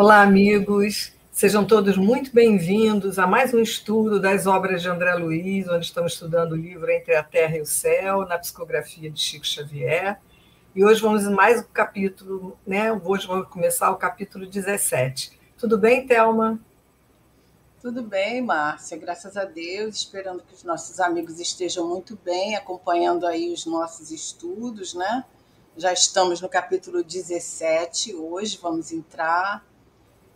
Olá, amigos. Sejam todos muito bem-vindos a mais um estudo das obras de André Luiz, onde estamos estudando o livro Entre a Terra e o Céu, na psicografia de Chico Xavier. E hoje vamos em mais um capítulo, né? Hoje vamos começar o capítulo 17. Tudo bem, Thelma? Tudo bem, Márcia, graças a Deus, esperando que os nossos amigos estejam muito bem, acompanhando aí os nossos estudos, né? Já estamos no capítulo 17 hoje, vamos entrar.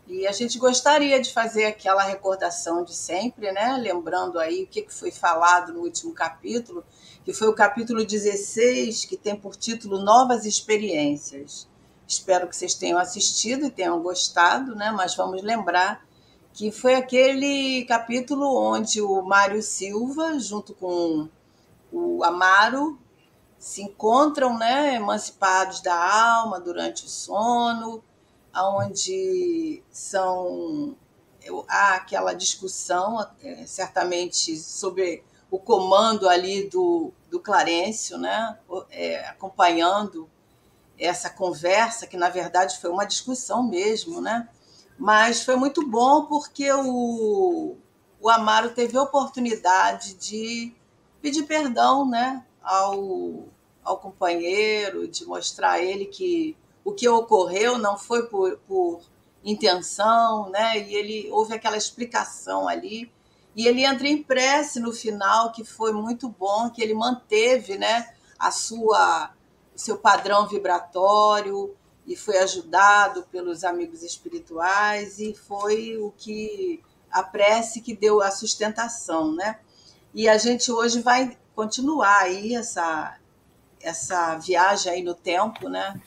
E a gente gostaria de fazer aquela recordação de sempre, né? Lembrando aí o que foi falado no último capítulo, que foi o capítulo 16, que tem por título Novas Experiências. Espero que vocês tenham assistido e tenham gostado, né? Mas vamos lembrar que foi aquele capítulo onde o Mário Silva, junto com o Amaro, se encontram, né, emancipados da alma durante o sono, onde há aquela discussão, certamente, sobre o comando ali do Clarencio, né, acompanhando essa conversa, que na verdade foi uma discussão mesmo, né? Mas foi muito bom porque o Amaro teve a oportunidade de pedir perdão, né, ao companheiro, de mostrar a ele que o que ocorreu não foi por intenção, né? E ele houve aquela explicação ali. E ele entra em prece no final, que foi muito bom, que ele manteve, né, o seu padrão vibratório e foi ajudado pelos amigos espirituais e foi a prece que deu a sustentação, né? E a gente hoje vai continuar aí essa viagem aí no tempo, né?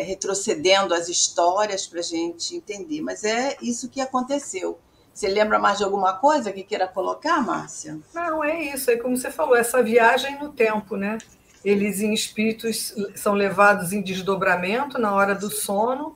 Retrocedendo as histórias para a gente entender. Mas é isso que aconteceu. Você lembra mais de alguma coisa que queira colocar, Márcia? Não, é isso, é como você falou, essa viagem no tempo, né? Eles em espíritos são levados em desdobramento na hora do sono,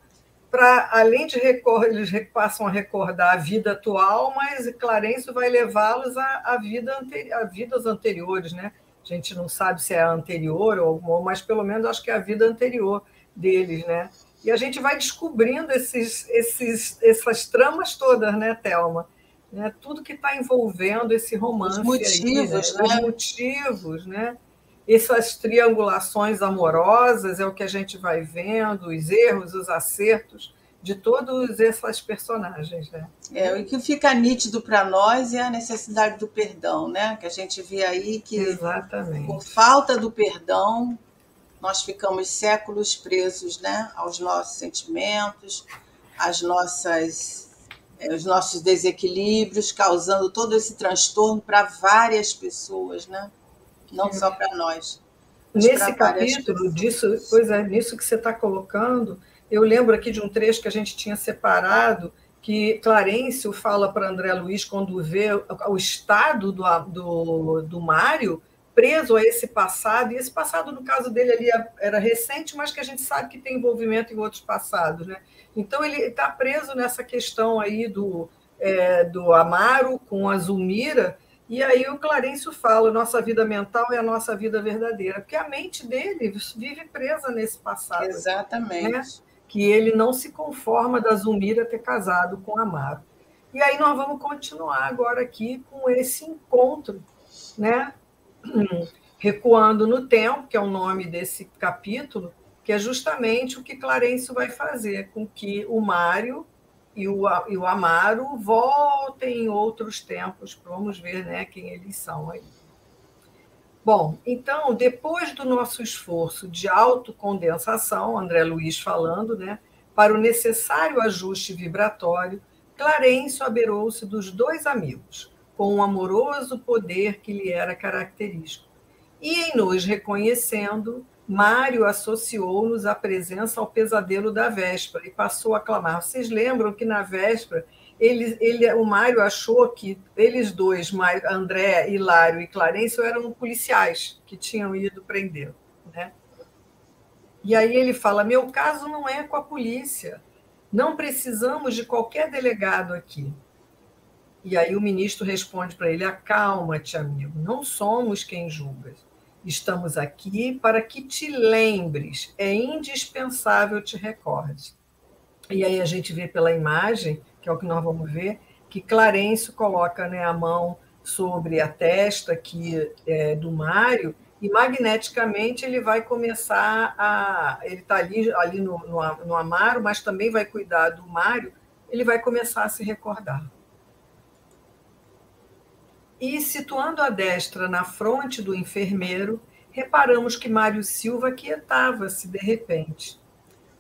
para além de eles passam a recordar a vida atual, mas Clarencio vai levá-los a vidas anteriores, né? A gente não sabe se é a anterior ou alguma, mas pelo menos acho que é a vida anterior deles, né? E a gente vai descobrindo essas tramas todas, né, Thelma? Né? Tudo que está envolvendo esse romance Os motivos, aí, né? Os né? motivos, né? Essas triangulações amorosas é o que a gente vai vendo, os erros, os acertos de todos esses personagens, né? O que fica nítido para nós é a necessidade do perdão, né? Que a gente vê aí que, por Exatamente. falta do perdão, nós ficamos séculos presos, né, aos nossos sentimentos, os nossos desequilíbrios, causando todo esse transtorno para várias pessoas, né? Não só para nós, mas para Nesse várias capítulo, pessoas. pois é, nisso que você está colocando, eu lembro aqui de um trecho que a gente tinha separado, que Clarencio fala para André Luiz quando vê o estado do Mário preso a esse passado, e esse passado, no caso dele ali, era recente, mas que a gente sabe que tem envolvimento em outros passados, né? Então, ele está preso nessa questão aí do Amaro com a Zulmira, e aí o Clarencio fala, nossa vida mental é a nossa vida verdadeira, porque a mente dele vive presa nesse passado, né? Exatamente. Que ele não se conforma da Zulmira ter casado com Amaro. E aí nós vamos continuar agora aqui com esse encontro, né? Recuando no tempo, que é o nome desse capítulo, que é justamente o que Clarencio vai fazer com que o Mário e o Amaro voltem em outros tempos. Vamos ver, né, quem eles são aí. Bom, então, depois do nosso esforço de autocondensação, André Luiz falando, né, para o necessário ajuste vibratório, Clarencio aberou-se dos dois amigos, com um amoroso poder que lhe era característico. E, em nos reconhecendo, Mário associou-nos à presença ao pesadelo da véspera e passou a clamar. Vocês lembram que na véspera o Mário achou que eles dois, André, Hilário e Clarencio, eram policiais que tinham ido prender, né? E aí ele fala: meu caso não é com a polícia, não precisamos de qualquer delegado aqui. E aí o ministro responde para ele: acalma-te, amigo, não somos quem julga. Estamos aqui para que te lembres, é indispensável te recordes. E aí a gente vê pela imagem, que é o que nós vamos ver, que Clarencio coloca, né, a mão sobre a testa do Mário, e magneticamente ele vai começar a. Ele está ali no Amaro, mas também vai cuidar do Mário, ele vai começar a se recordar. E, situando a destra na fronte do enfermeiro, reparamos que Mário Silva quietava-se de repente.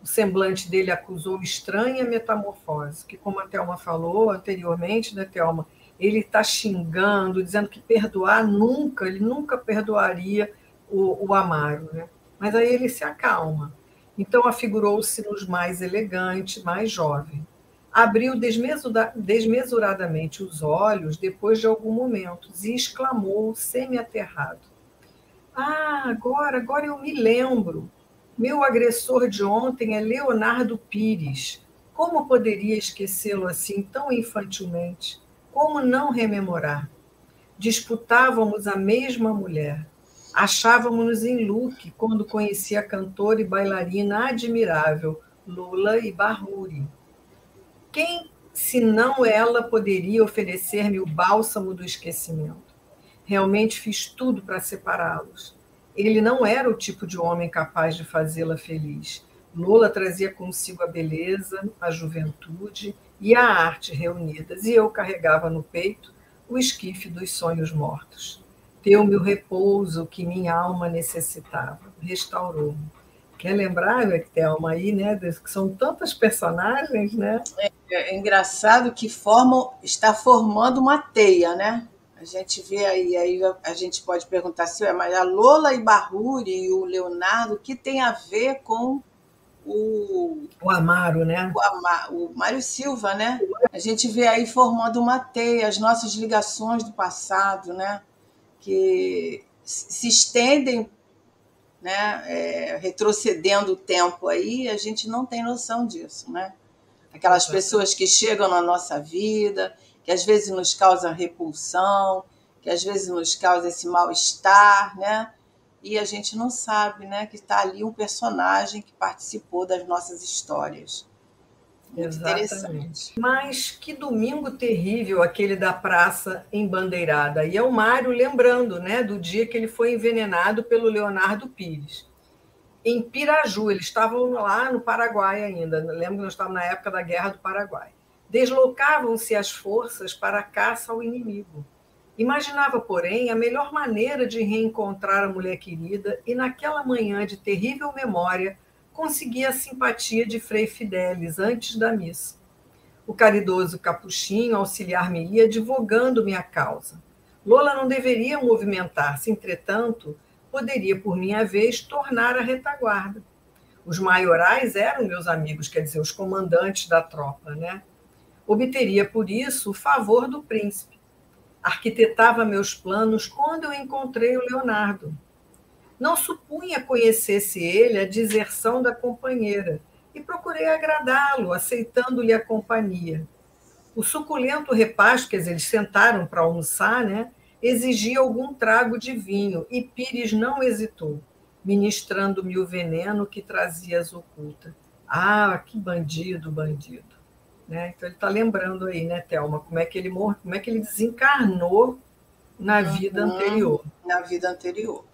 O semblante dele acusou estranha metamorfose, que, como a Thelma falou anteriormente, né, Thelma, ele está xingando, dizendo que perdoar nunca, ele nunca perdoaria o Amaro. Né? Mas aí ele se acalma. Então afigurou-se-nos mais elegante, mais jovem. Abriu desmesuradamente os olhos depois de algum momento e exclamou, semi-aterrado: Ah, agora eu me lembro. Meu agressor de ontem é Leonardo Pires. Como poderia esquecê-lo assim tão infantilmente? Como não rememorar? Disputávamos a mesma mulher. Achávamos-nos em look quando conheci a cantora e bailarina admirável Lola Ibarruri. Quem, senão ela, poderia oferecer-me o bálsamo do esquecimento? Realmente fiz tudo para separá-los. Ele não era o tipo de homem capaz de fazê-la feliz. Lola trazia consigo a beleza, a juventude e a arte reunidas, e eu carregava no peito o esquife dos sonhos mortos. Deu-me o repouso que minha alma necessitava, restaurou-me. Quer lembrar, Thelma, aí, né? Que são tantas personagens, né? É engraçado que está formando uma teia, né? A gente vê aí a gente pode perguntar se mas a Lola Ibarruri e o Leonardo, o que tem a ver com o Amaro, né? O Mário Silva, né? A gente vê aí formando uma teia, as nossas ligações do passado, né? Que se estendem, né? Retrocedendo o tempo aí, a gente não tem noção disso, né? Aquelas pessoas que chegam na nossa vida, que às vezes nos causam repulsão, que às vezes nos causam esse mal-estar, né? E a gente não sabe, né, que está ali um personagem que participou das nossas histórias. Muito interessante. Mas que domingo terrível aquele da praça embandeirada. E é o Mário lembrando, né, do dia que ele foi envenenado pelo Leonardo Pires. Em Piraju, eles estavam lá no Paraguai ainda. Lembro que nós estávamos na época da Guerra do Paraguai. Deslocavam-se as forças para a caça ao inimigo. Imaginava, porém, a melhor maneira de reencontrar a mulher querida e, naquela manhã de terrível memória, conseguia a simpatia de Frei Fidelis antes da missa. O caridoso capuchinho auxiliar-me-ia advogando minha causa. Lola não deveria movimentar-se, entretanto, poderia, por minha vez, tornar a retaguarda. Os maiorais eram meus amigos, quer dizer, os comandantes da tropa, né? Obteria, por isso, o favor do príncipe. Arquitetava meus planos quando eu encontrei o Leonardo. Não supunha conhecesse ele a deserção da companheira e procurei agradá-lo, aceitando-lhe a companhia. O suculento repasto, quer dizer, eles sentaram para almoçar, né? Exigia algum trago de vinho e Pires não hesitou, ministrando-me o veneno que trazias oculta. Ah, que bandido, bandido. Né? Então ele está lembrando aí, né, Thelma, como é que ele desencarnou na vida anterior. Na vida anterior.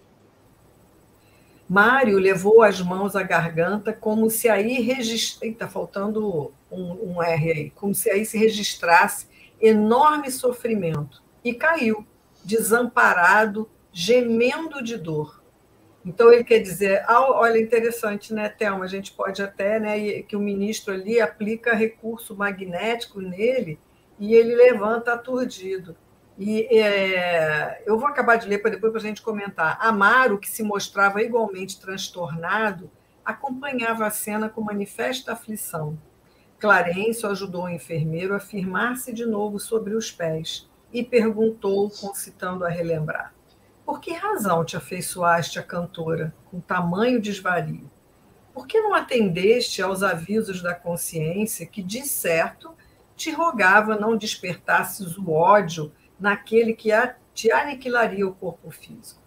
Mário levou as mãos à garganta como se aí registrasse. Está faltando um R aí, como se aí se registrasse enorme sofrimento. E caiu, desamparado, gemendo de dor. Então, ele quer dizer, olha, interessante, né, Thelma? A gente pode até, né, que o ministro ali aplica recurso magnético nele e ele levanta aturdido. E eu vou acabar de ler para depois para a gente comentar. Amaro, que se mostrava igualmente transtornado, acompanhava a cena com manifesta aflição. Clarencio ajudou o enfermeiro a firmar-se de novo sobre os pés e perguntou, concitando a relembrar: por que razão te afeiçoaste à cantora, com tamanho desvario? Por que não atendeste aos avisos da consciência que, de certo, te rogava não despertasses o ódio naquele que te aniquilaria o corpo físico?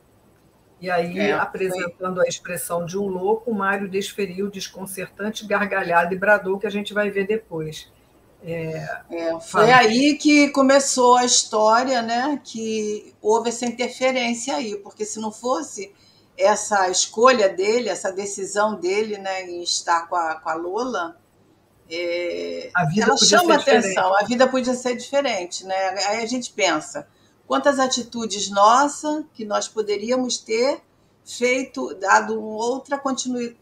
E aí, Foi. apresentando a expressão de um louco, Mário desferiu desconcertante gargalhada e bradou, que a gente vai ver depois. Foi Fala. aí que começou a história, né? Que houve essa interferência aí, porque se não fosse essa escolha dele, essa decisão dele, né, em estar com a Lola, A vida ela podia chama ser diferente. atenção, a vida podia ser diferente, né? Aí a gente pensa, quantas atitudes nossas que nós poderíamos ter feito, dado outra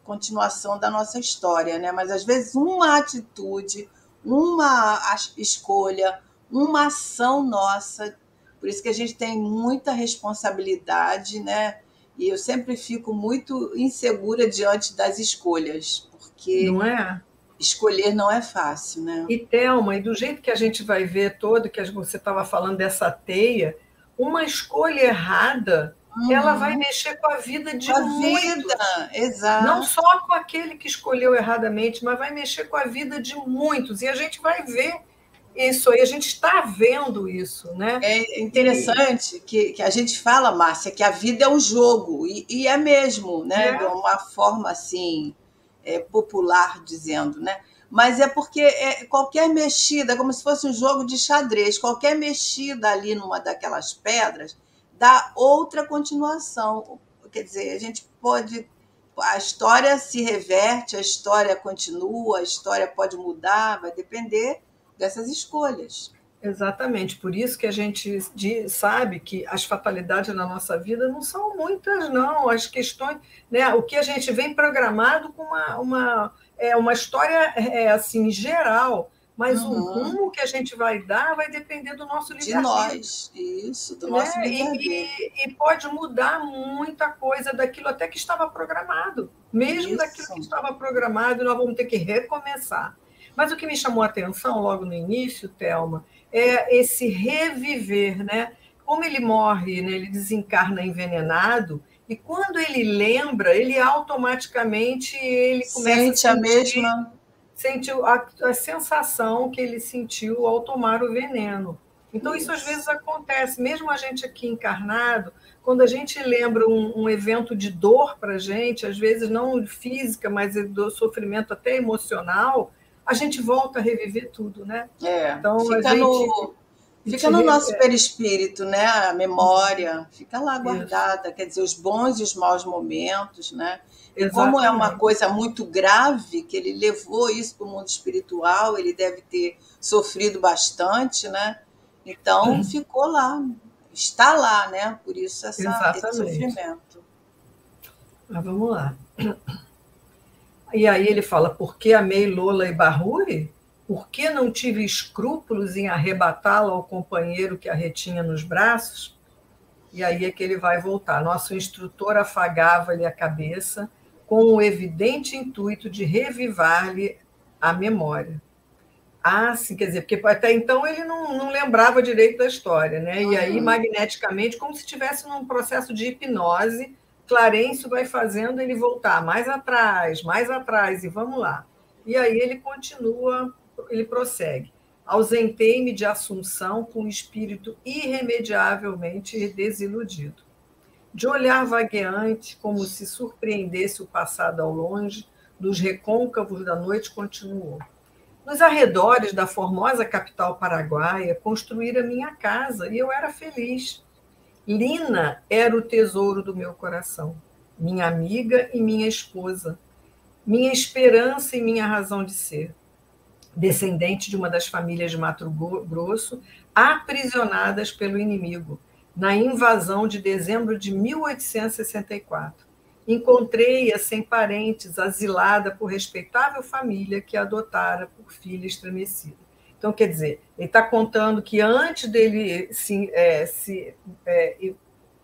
continuação da nossa história, né? Mas às vezes uma atitude, uma escolha, uma ação nossa, por isso que a gente tem muita responsabilidade, né? E eu sempre fico muito insegura diante das escolhas, porque Não é? escolher não é fácil, né? E, Thelma, e do jeito que a gente vai ver todo, que você estava falando dessa teia, uma escolha errada, ela vai Uhum. mexer com a vida Com de a vida, muitos. Não exato. só com aquele que escolheu erradamente, mas vai mexer com a vida de muitos. E a gente vai ver isso aí, a gente está vendo isso, né? É E interessante que a gente fala, Márcia, que a vida é um jogo, e é mesmo, né? De é, uma forma assim, popular dizendo, né? Mas é porque qualquer mexida, como se fosse um jogo de xadrez, qualquer mexida ali numa daquelas pedras dá outra continuação. Quer dizer, a gente pode. A história se reverte, a história continua, a história pode mudar, vai depender dessas escolhas. exatamente, por isso que a gente sabe que as fatalidades na nossa vida não são muitas, não. As questões, né, o que a gente vem programado com uma história assim geral, mas o Uhum. rumo que a gente vai dar vai depender do nosso De livre-arbítrio, nós, isso, do né? nosso livre-arbítrio. E pode mudar muita coisa daquilo até que estava programado, mesmo daquilo que Isso. estava programado, nós vamos ter que recomeçar. Mas o que me chamou a atenção logo no início, Thelma, é esse reviver, né? Como ele morre, né? Ele desencarna envenenado, e quando ele lembra, ele automaticamente ele começa a Sente a sentir, mesma. a sensação que ele sentiu ao tomar o veneno. Então, isso às vezes Isso. acontece, mesmo a gente aqui encarnado, quando a gente lembra um evento de dor para a gente, às vezes não física, mas do sofrimento até emocional, a gente volta a reviver tudo, né? É, Então, a gente. fica no nosso perispírito, né? A memória fica lá Isso, guardada, quer dizer, os bons e os maus momentos, né? E como é uma exatamente. coisa muito grave, que ele levou isso para o mundo espiritual, ele deve ter sofrido bastante, né? Então ficou lá, está lá, né? Por isso esse Exatamente. sofrimento. Mas vamos lá. E aí ele fala: por que amei Lola e Barruri? Por que não tive escrúpulos em arrebatá-la ao companheiro que a retinha nos braços? E aí é que ele vai voltar. Nosso instrutor afagava-lhe a cabeça com o evidente intuito de revivar-lhe a memória. Ah, sim, quer dizer, porque até então ele não lembrava direito da história, né? E aí, Uhum. magneticamente, como se estivesse num processo de hipnose, Clarencio vai fazendo ele voltar mais atrás, e vamos lá. E aí ele continua, ele prossegue. Ausentei-me de Assunção com o espírito irremediavelmente desiludido. De olhar vagueante, como se surpreendesse o passado ao longe, dos recôncavos da noite, continuou. Nos arredores da formosa capital paraguaia, construíra minha casa e eu era feliz. Lina era o tesouro do meu coração, minha amiga e minha esposa, minha esperança e minha razão de ser. Descendente de uma das famílias de Mato Grosso, aprisionadas pelo inimigo, na invasão de dezembro de 1864. Encontrei-a sem parentes, asilada por respeitável família que a adotara por filha estremecida. Então, quer dizer, ele está contando que antes dele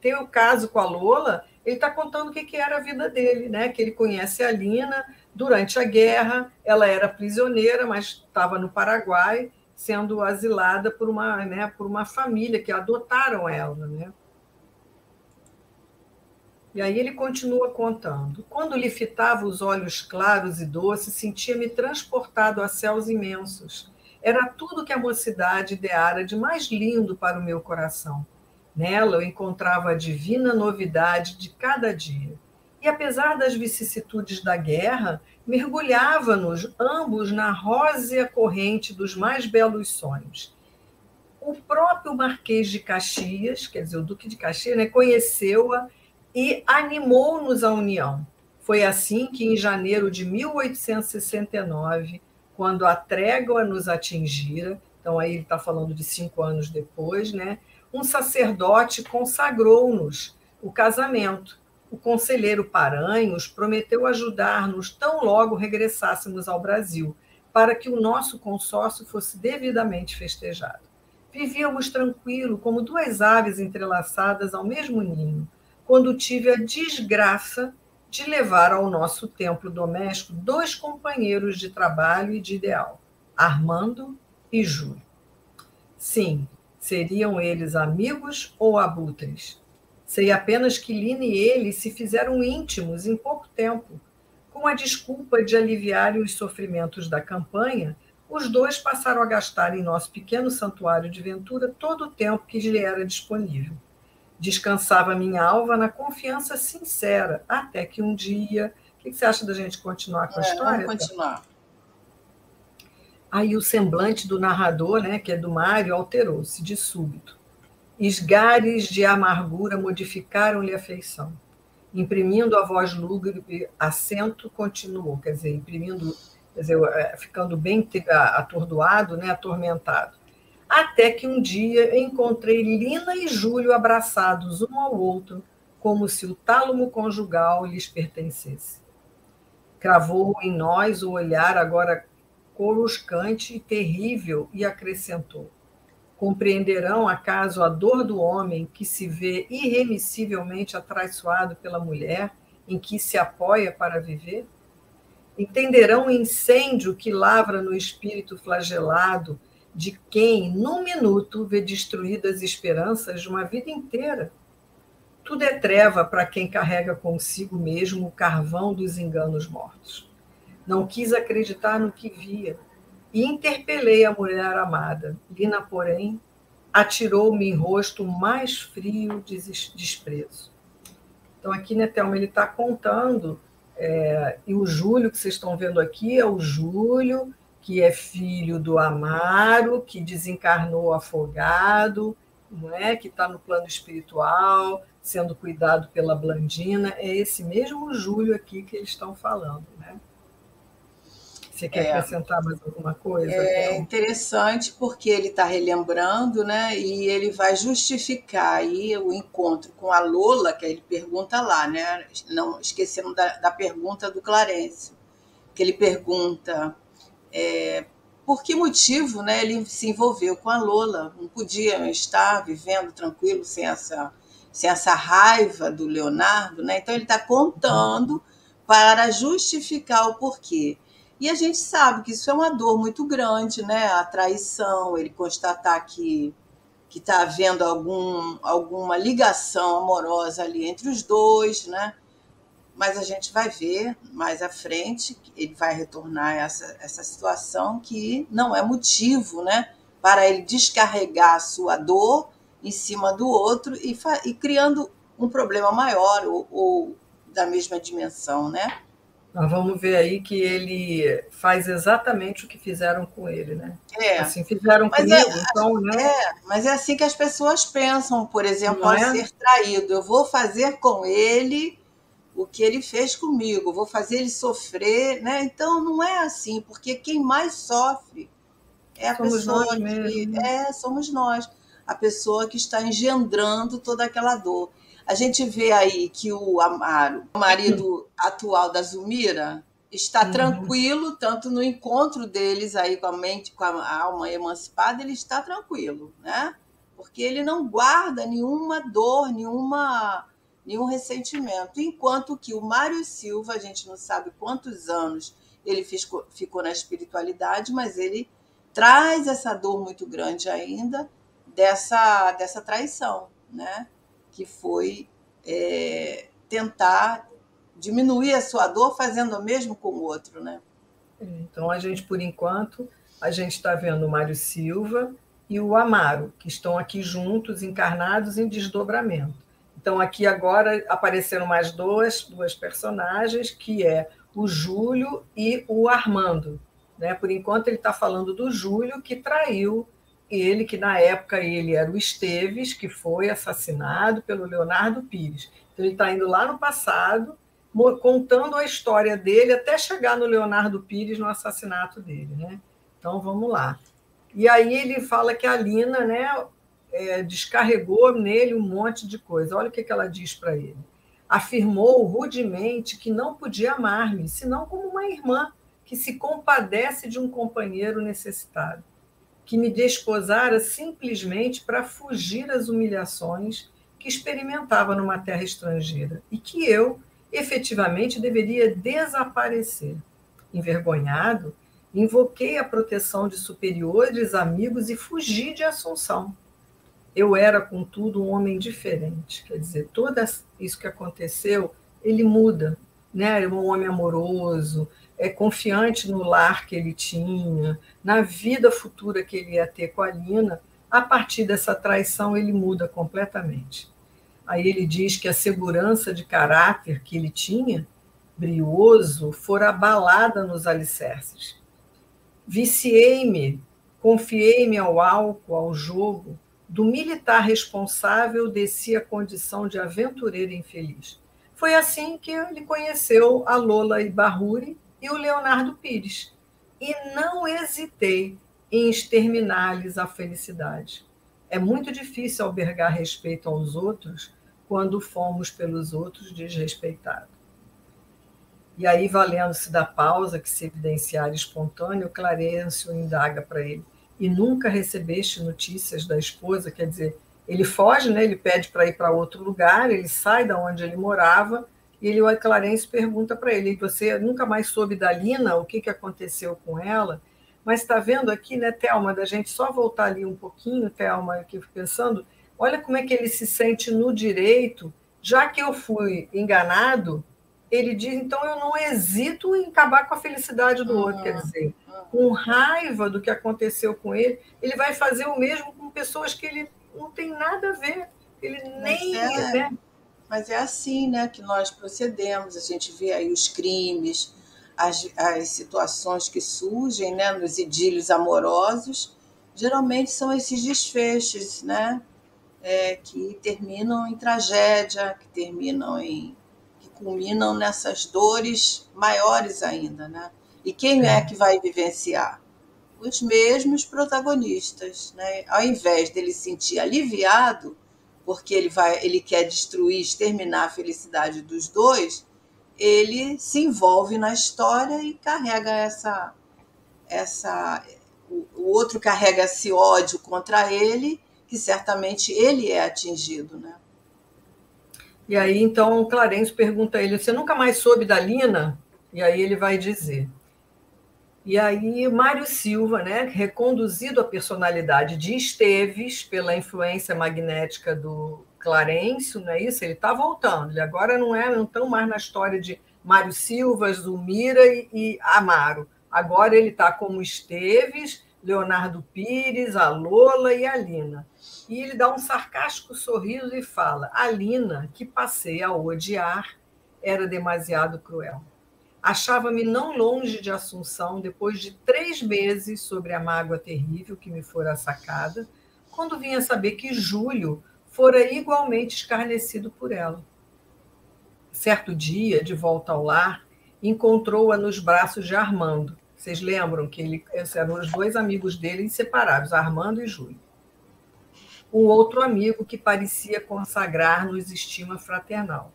ter o caso com a Lola, ele está contando o que era a vida dele, né? Que ele conhece a Lina durante a guerra, ela era prisioneira, mas estava no Paraguai, sendo asilada por uma família que adotaram ela, né? E aí ele continua contando. Quando lhe fitava os olhos claros e doces, sentia-me transportado a céus imensos. Era tudo que a mocidade ideara de mais lindo para o meu coração. Nela eu encontrava a divina novidade de cada dia. E apesar das vicissitudes da guerra, mergulhava-nos ambos na rósea corrente dos mais belos sonhos. O próprio Marquês de Caxias, quer dizer, o Duque de Caxias, né, conheceu-a e animou-nos à união. Foi assim que, em janeiro de 1869, quando a trégua nos atingira, então aí ele está falando de 5 anos depois, né, um sacerdote consagrou-nos o casamento. O conselheiro Paranhos prometeu ajudar-nos tão logo regressássemos ao Brasil, para que o nosso consórcio fosse devidamente festejado. Vivíamos tranquilo, como duas aves entrelaçadas ao mesmo ninho, quando tive a desgraça de levar ao nosso templo doméstico 2 companheiros de trabalho e de ideal, Armando e Júlio. Sim, seriam eles amigos ou abutres? Sei apenas que Lina e ele se fizeram íntimos em pouco tempo. Com a desculpa de aliviarem os sofrimentos da campanha, os 2 passaram a gastar em nosso pequeno santuário de Ventura todo o tempo que lhe era disponível. Descansava minha alma na confiança sincera, até que um dia... O que você acha da gente continuar com a história? Vamos continuar. Aí o semblante do narrador, né, que é do Mário, alterou-se de súbito. Esgares de amargura modificaram-lhe a feição. Imprimindo a voz lúgubre, acento continuou, quer dizer, ficando bem atordoado, né, atormentado. Até que um dia encontrei Lina e Júlio abraçados um ao outro, como se o tálamo conjugal lhes pertencesse. Cravou em nós o olhar agora coluscante e terrível e acrescentou: compreenderão acaso a dor do homem que se vê irremissivelmente atraiçoado pela mulher em que se apoia para viver? Entenderão o incêndio que lavra no espírito flagelado de quem, num minuto, vê destruídas esperanças de uma vida inteira? Tudo é treva para quem carrega consigo mesmo o carvão dos enganos mortos. Não quis acreditar no que via e interpelei a mulher amada. Lina, porém, atirou-me em rosto o mais frio desprezo. Então, aqui, né, Thelma, ele está contando, e o Júlio, que vocês estão vendo aqui, é o Júlio, que é filho do Amaro, que desencarnou afogado, não é? Que está no plano espiritual, sendo cuidado pela Blandina. É esse mesmo Júlio aqui que eles estão falando, né? Você quer acrescentar mais alguma coisa? É interessante porque ele está relembrando, né? E ele vai justificar aí o encontro com a Lola, que ele pergunta lá, né? Não esquecendo da pergunta do Clarencio, que ele pergunta por que motivo, né, ele se envolveu com a Lola. Não podia estar vivendo tranquilo sem essa raiva do Leonardo, né? Então ele está contando para justificar o porquê. E a gente sabe que isso é uma dor muito grande, né? A traição, ele constatar que está havendo alguma ligação amorosa ali entre os dois, né? Mas a gente vai ver mais à frente, ele vai retornar essa situação que não é motivo, né? Para ele descarregar a sua dor em cima do outro e criando um problema maior ou da mesma dimensão, né? Nós vamos ver aí que ele faz exatamente o que fizeram com ele, né? Assim, fizeram comigo, então, né? Mas é assim que as pessoas pensam, por exemplo, ao ser traído. Eu vou fazer com ele o que ele fez comigo, vou fazer ele sofrer, né? Então, não é assim, porque quem mais sofre é a pessoa que... somos nós. A pessoa que está engendrando toda aquela dor. A gente vê aí que o Amaro, o marido atual da Zulmira, está tranquilo, tanto no encontro deles aí com a mente, com a alma emancipada, ele está tranquilo, né? Porque ele não guarda nenhuma dor, nenhum ressentimento. Enquanto que o Mário Silva, a gente não sabe quantos anos ele ficou na espiritualidade, mas ele traz essa dor muito grande ainda dessa traição, né? Que foi tentar diminuir a sua dor fazendo o mesmo com o outro, né? Então, a gente, por enquanto, a gente está vendo o Mário Silva, e o Amaro, que estão aqui juntos, encarnados em desdobramento. Então, aqui agora apareceram mais duas personagens, que é o Júlio e o Armando. Né? Por enquanto, ele está falando do Júlio, que traiu ele, que na época ele era o Esteves, que foi assassinado pelo Leonardo Pires. Então, ele está indo lá no passado, contando a história dele até chegar no Leonardo Pires, no assassinato dele. Né? Então, vamos lá. E aí ele fala que a Lina, né, descarregou nele um monte de coisa. Olha o que ela diz para ele. Afirmou rudemente que não podia amar-me, senão como uma irmã que se compadece de um companheiro necessitado, que me desposara simplesmente para fugir às humilhações que experimentava numa terra estrangeira e que eu, efetivamente, deveria desaparecer. Envergonhado, invoquei a proteção de superiores amigos e fugi de Assunção. Eu era, contudo, um homem diferente. Quer dizer, tudo isso que aconteceu, ele muda. Né? Ele é um homem amoroso, confiante no lar que ele tinha, na vida futura que ele ia ter com a Lina. A partir dessa traição, ele muda completamente. Aí ele diz que a segurança de caráter que ele tinha, brioso, fora abalada nos alicerces. Viciei-me, confiei-me ao álcool, ao jogo. Do militar responsável desci a condição de aventureiro infeliz. Foi assim que ele conheceu a Lola Ibarruri e o Leonardo Pires. E não hesitei em exterminar-lhes a felicidade. É muito difícil albergar respeito aos outros quando fomos pelos outros desrespeitados. E aí, valendo-se da pausa que se evidenciara espontâneo, Clarencio indaga para ele: e nunca recebeste notícias da esposa? Quer dizer, ele foge, né? Ele pede para ir para outro lugar, ele sai da onde ele morava, e o Clarencio pergunta para ele: você nunca mais soube da Lina? O que aconteceu com ela? Mas está vendo aqui, né, Thelma, da gente só voltar ali um pouquinho, Thelma, aqui pensando, olha como é que ele se sente no direito, já que eu fui enganado. Ele diz, então eu não hesito em acabar com a felicidade do outro, quer dizer, com raiva do que aconteceu com ele, ele vai fazer o mesmo com pessoas que ele não tem nada a ver, ele nem... Mas é assim, né, que nós procedemos, a gente vê aí os crimes, as situações que surgem, né, nos idílios amorosos, geralmente são esses desfechos, né, que terminam em tragédia, que culminam nessas dores maiores ainda, né? E quem é que vai vivenciar? Os mesmos protagonistas, né? Ao invés dele se sentir aliviado, porque ele quer destruir, exterminar a felicidade dos dois, ele se envolve na história e carrega o outro carrega esse ódio contra ele, que certamente ele é atingido, né? E aí, então, o Clarencio pergunta a ele, você nunca mais soube da Lina? E aí ele vai dizer. E aí, Mário Silva, né, reconduzido à personalidade de Esteves pela influência magnética do Clarencio, não é isso? Ele está voltando, ele agora não estão mais na história de Mário Silva, Zulmira e Amaro. Agora ele está como Esteves, Leonardo Pires, a Lola e a Lina. E ele dá um sarcástico sorriso e fala: a Lina, que passei a odiar, era demasiado cruel. Achava-me não longe de Assunção, depois de 3 meses sobre a mágoa terrível que me fora sacada, quando vinha saber que Júlio fora igualmente escarnecido por ela. Certo dia, de volta ao lar, encontrou-a nos braços de Armando. Vocês lembram que esses eram os 2 amigos dele inseparáveis, Armando e Júlio. Um outro amigo que parecia consagrar-nos estima fraternal.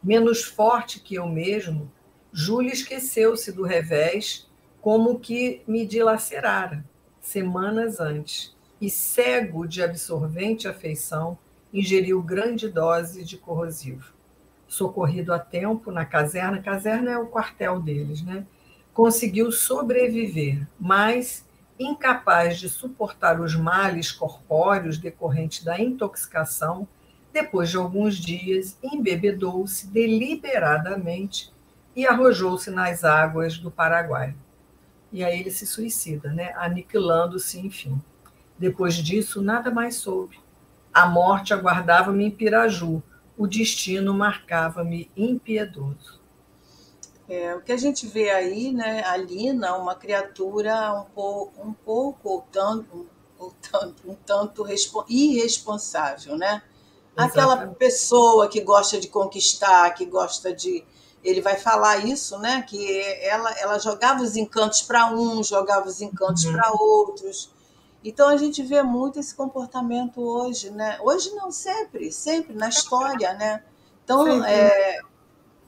Menos forte que eu mesmo, Júlio esqueceu-se do revés, como que me dilacerara, semanas antes, e, cego de absorvente afeição, ingeriu grande dose de corrosivo. Socorrido a tempo na caserna é o quartel deles, né? Conseguiu sobreviver, mas incapaz de suportar os males corpóreos decorrentes da intoxicação, depois de alguns dias, embebedou-se deliberadamente e arrojou-se nas águas do Paraguai. E aí ele se suicida, né? Aniquilando-se, enfim. Depois disso, nada mais soube. A morte aguardava-me em Piraju, o destino marcava-me impiedoso. O que a gente vê aí, né, a Lina, uma criatura um tanto irresponsável, né? Aquela Exatamente. pessoa que gosta de conquistar, que gosta de. Ele vai falar isso, né? Que ela jogava os encantos para uns, jogava os encantos para outros. Então a gente vê muito esse comportamento hoje, né? Hoje não, sempre, sempre na história, né? Então,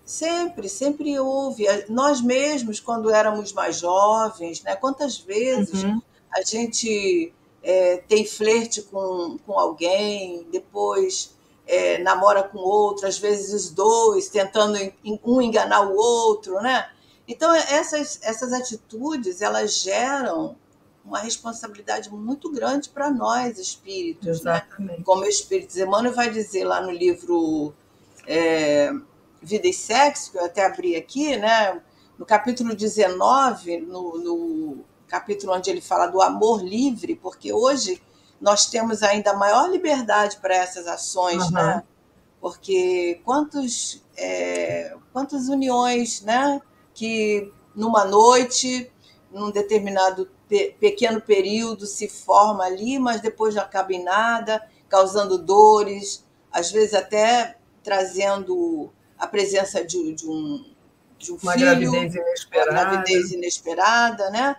Sempre. sempre houve. Nós mesmos, quando éramos mais jovens, né? Quantas vezes Uhum. a gente tem flerte com alguém, depois namora com outro, às vezes os dois, tentando um enganar o outro, né? Então, essas atitudes, elas geram uma responsabilidade muito grande para nós, espíritos, né? Como Exatamente. espíritos. Emmanuel vai dizer lá no livro é, Vida e Sexo, que eu até abri aqui, né? No capítulo 19, no capítulo onde ele fala do amor livre, porque hoje nós temos ainda maior liberdade para essas ações, Uhum. né? Porque quantas uniões, né? Que numa noite, num determinado pequeno período se forma ali, mas depois não acaba em nada, causando dores, às vezes até trazendo a presença de um Uma filho, gravidez uma inesperada. gravidez inesperada, né?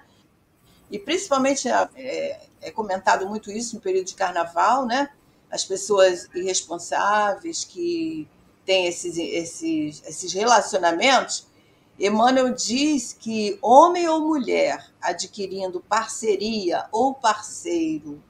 E principalmente é comentado muito isso no período de carnaval, né? As pessoas irresponsáveis que têm esses relacionamentos. Emmanuel diz que homem ou mulher adquirindo parceria ou parceiro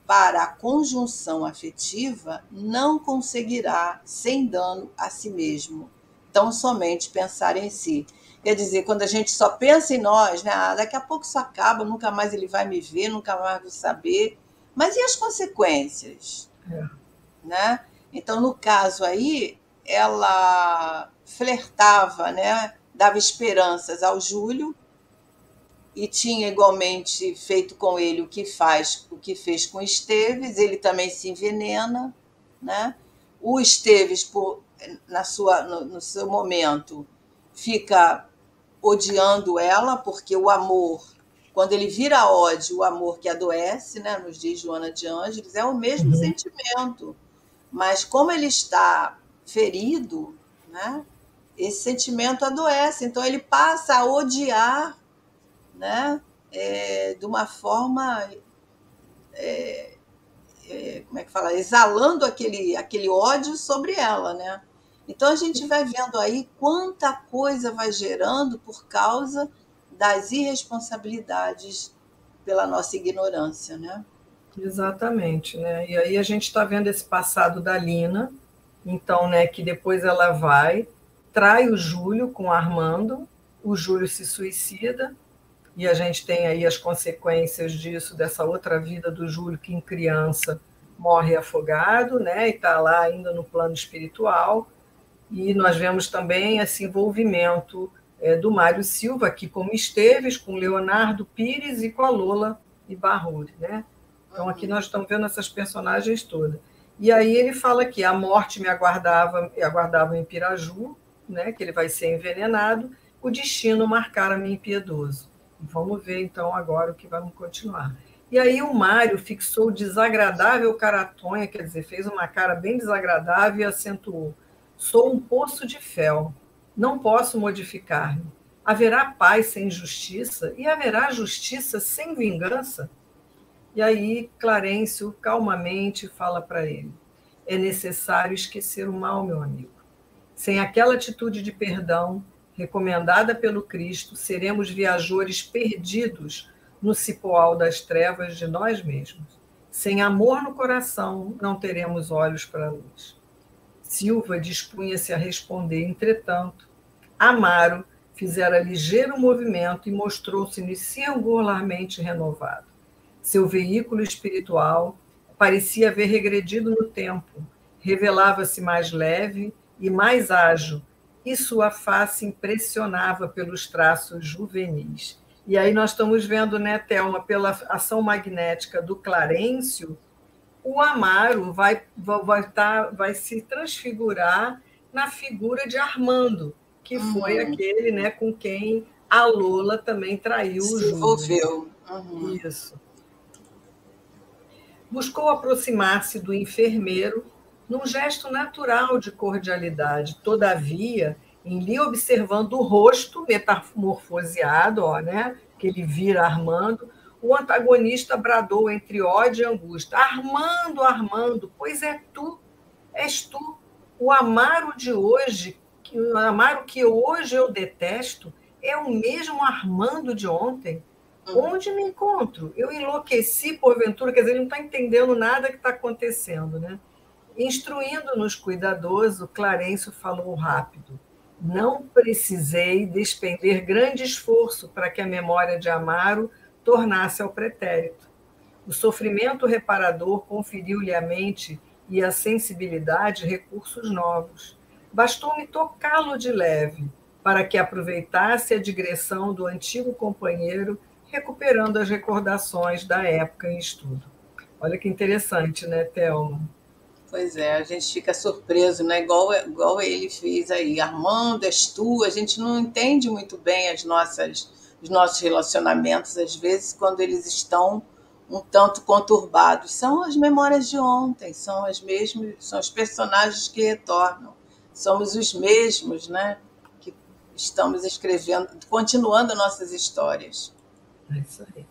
para a conjunção afetiva não conseguirá sem dano a si mesmo, tão somente pensar em si. Quer dizer, quando a gente só pensa em nós, né? Daqui a pouco isso acaba, nunca mais ele vai me ver, nunca mais vou saber. Mas e as consequências? É. Né? Então, no caso aí, ela flertava, né? Dava esperanças ao Júlio, e tinha igualmente feito com ele o que fez com Esteves, ele também se envenena, né? O Esteves, no seu momento, fica odiando ela, porque o amor, quando ele vira ódio, o amor que adoece, né? Nos diz Joana de Ângeles, é o mesmo Uhum. sentimento, mas como ele está ferido, né? Esse sentimento adoece, então ele passa a odiar, né? De uma forma, como é que fala, exalando aquele ódio sobre ela, né? Então a gente vai vendo aí quanta coisa vai gerando por causa das irresponsabilidades pela nossa ignorância, né? Exatamente, né? E aí a gente está vendo esse passado da Lina, então, né, que depois ela vai, trai o Júlio com o Armando, o Júlio se suicida, e a gente tem aí as consequências disso, dessa outra vida do Júlio, que em criança morre afogado, né, e está lá ainda no plano espiritual, e nós vemos também esse envolvimento do Mário Silva, aqui como Esteves, com Leonardo Pires e com a Lola Ibarruri, né? Então aqui nós estamos vendo essas personagens todas. E aí ele fala que a morte aguardava em Piraju, né, que ele vai ser envenenado, o destino marcara-me impiedoso. Vamos ver então agora o que vamos continuar. E aí o Mário fixou desagradável caratonha, quer dizer, fez uma cara bem desagradável e acentuou: sou um poço de fel, não posso modificar-me. Haverá paz sem justiça e haverá justiça sem vingança? E aí Clarencio calmamente fala para ele: é necessário esquecer o mal, meu amigo. Sem aquela atitude de perdão, recomendada pelo Cristo, seremos viajores perdidos no cipoal das trevas de nós mesmos. Sem amor no coração, não teremos olhos para a luz. Silva dispunha-se a responder, entretanto, Amaro fizera ligeiro movimento e mostrou-se singularmente renovado. Seu veículo espiritual parecia haver regredido no tempo, revelava-se mais leve e mais ágil, e sua face impressionava pelos traços juvenis. E aí nós estamos vendo, né, Thelma, pela ação magnética do Clarencio, o Amaro vai se transfigurar na figura de Armando, que foi aquele, né, com quem a Lola também traiu o Se Júlio. envolveu. Isso. Buscou aproximar-se do enfermeiro num gesto natural de cordialidade. Todavia, em lhe observando o rosto metamorfoseado, ó, né, que ele vira Armando, o antagonista bradou entre ódio e angústia: Armando, Armando, pois és tu, o Amaro de hoje, o Amaro que hoje eu detesto, é o mesmo Armando de ontem. Onde me encontro? Eu enlouqueci, porventura, quer dizer, ele não está entendendo nada que está acontecendo, né? Instruindo-nos cuidadoso, Clarencio falou rápido. Não precisei despender grande esforço para que a memória de Amaro tornasse ao pretérito. O sofrimento reparador conferiu-lhe à mente e à sensibilidade recursos novos. Bastou-me tocá-lo de leve para que aproveitasse a digressão do antigo companheiro, recuperando as recordações da época em estudo. Olha que interessante, né, Thelma? Pois é, a gente fica surpreso, né? Igual ele fez aí. Armando, és tu. A gente não entende muito bem os nossos relacionamentos, às vezes, quando eles estão um tanto conturbados. São as memórias de ontem, são as mesmas, são os personagens que retornam. Somos os mesmos, né? Que estamos escrevendo, continuando nossas histórias. É isso aí.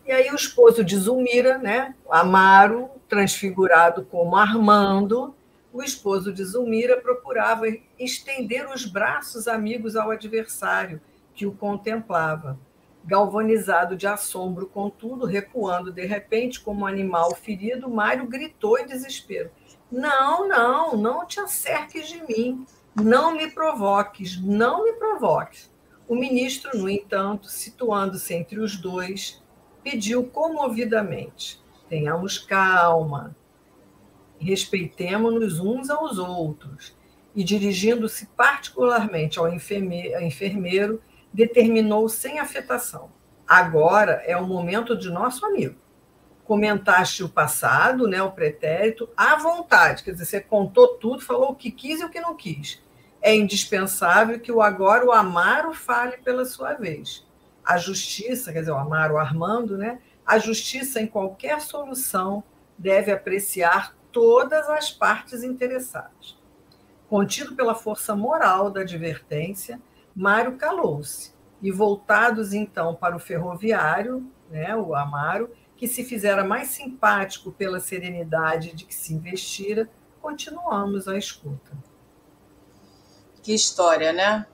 E aí o esposo de Zulmira, né, Amaro, transfigurado como Armando, o esposo de Zulmira procurava estender os braços amigos ao adversário, que o contemplava. Galvanizado de assombro, contudo, recuando de repente como um animal ferido, Mário gritou em desespero: Não, não, não te acerques de mim, não me provoques, não me provoques. O ministro, no entanto, situando-se entre os dois, pediu comovidamente: tenhamos calma, respeitemo-nos uns aos outros. E, dirigindo-se particularmente ao enfermeiro, determinou sem afetação: agora é o momento de nosso amigo. Comentaste o passado, né, o pretérito, à vontade, quer dizer, você contou tudo, falou o que quis e o que não quis. É indispensável que o Amaro fale pela sua vez. A justiça, quer dizer, o Amaro, o Armando, né, a justiça em qualquer solução deve apreciar todas as partes interessadas. Contido pela força moral da advertência, Mário calou-se e, voltados então para o ferroviário, né, o Amaro, que se fizera mais simpático pela serenidade de que se investira, continuamos a escuta. Que história, né?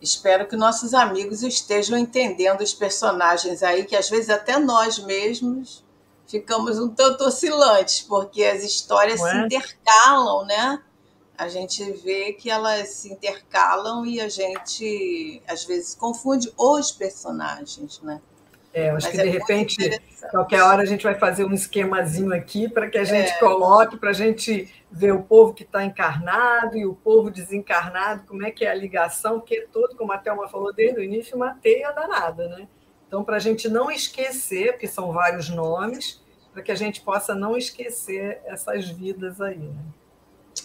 Espero que nossos amigos estejam entendendo os personagens aí, que às vezes até nós mesmos ficamos um tanto oscilantes, porque as histórias Não se é? intercalam, né? A gente vê que elas se intercalam e a gente às vezes confunde os personagens, né? Acho Mas que é de muito repente, qualquer interessante. hora a gente vai fazer um esquemazinho aqui para que a gente coloque, para a gente ver o povo que está encarnado e o povo desencarnado, como é que é a ligação, porque todo, como a Thelma falou desde o início, uma teia danada, né? Então, para a gente não esquecer, porque são vários nomes, para que a gente possa não esquecer essas vidas aí, né?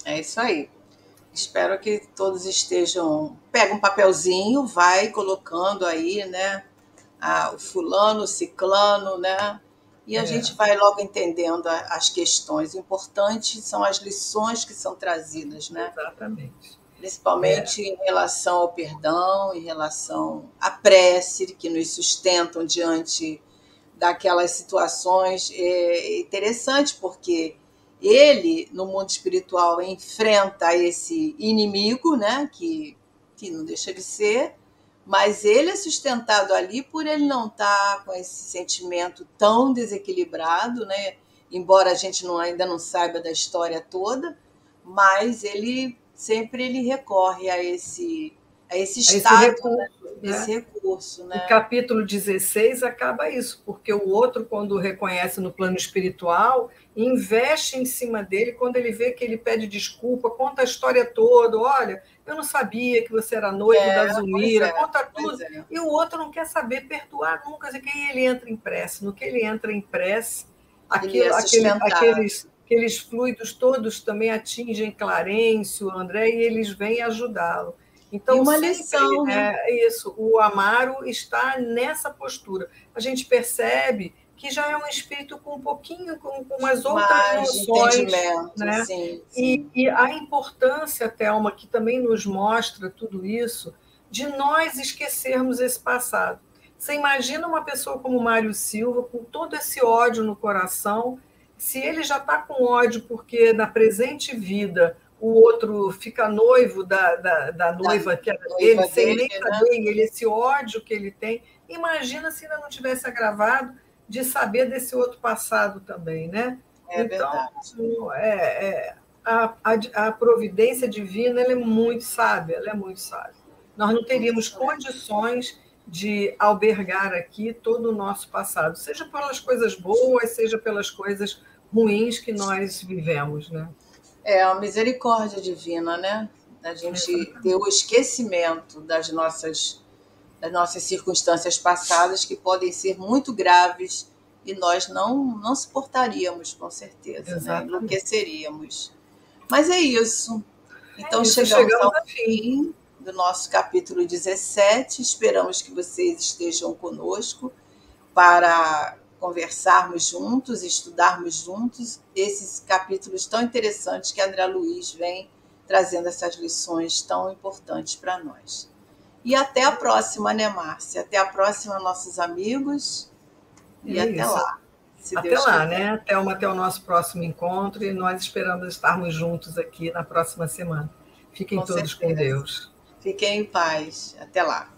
É isso aí. Espero que todos estejam. Pega um papelzinho, vai colocando aí, né? O fulano, o ciclano, né? E a gente vai logo entendendo as questões. O importante são as lições que são trazidas, né? Exatamente. Principalmente em relação ao perdão, em relação à prece, que nos sustentam diante daquelas situações. É interessante porque ele, no mundo espiritual, enfrenta esse inimigo, né? Que não deixa de ser, mas ele é sustentado ali por ele não estar com esse sentimento tão desequilibrado, né? Embora a gente ainda não saiba da história toda, mas ele sempre recorre a esse Esse estado, recurso, né? esse recurso, né? O capítulo 16 acaba isso, porque o outro, quando reconhece no plano espiritual, investe em cima dele, quando ele vê que ele pede desculpa, conta a história toda, olha, eu não sabia que você era noivo da Zulmira, conta tudo, e o outro não quer saber perdoar nunca, e que ele entra em prece. No que ele entra em prece, aqueles fluidos todos também atingem Clarencio, André, e eles vêm ajudá-lo. Então, e uma lição, né? Isso, o Amaro está nessa postura. A gente percebe que já é um espírito com um pouquinho, com umas outras noções. Né? Sim. E a importância, Thelma, que também nos mostra tudo isso, de nós esquecermos esse passado. Você imagina uma pessoa como Mário Silva, com todo esse ódio no coração, se ele já está com ódio porque na presente vida o outro fica noivo da noiva que era dele, sem nem saber, né? Ele, esse ódio que ele tem. Imagina se ainda não tivesse agravado de saber desse outro passado também, né? Então, a providência divina, ela é muito sábia, Nós não teríamos condições de albergar aqui todo o nosso passado, seja pelas coisas boas, seja pelas coisas ruins que nós vivemos, né? É a misericórdia divina, né? A gente ter o esquecimento das nossas circunstâncias passadas, que podem ser muito graves, e nós não suportaríamos, com certeza, né? Enlouqueceríamos. Mas é isso. Então, chegamos ao fim do nosso capítulo 17. Esperamos que vocês estejam conosco para conversarmos juntos, estudarmos juntos esses capítulos tão interessantes que André Luiz vem trazendo, essas lições tão importantes para nós. E até a próxima, né, Márcia? Até a próxima, nossos amigos. E até lá. Até lá, né? Até o nosso próximo encontro, e nós esperamos estarmos juntos aqui na próxima semana. Fiquem todos com Deus. Fiquem em paz. Até lá.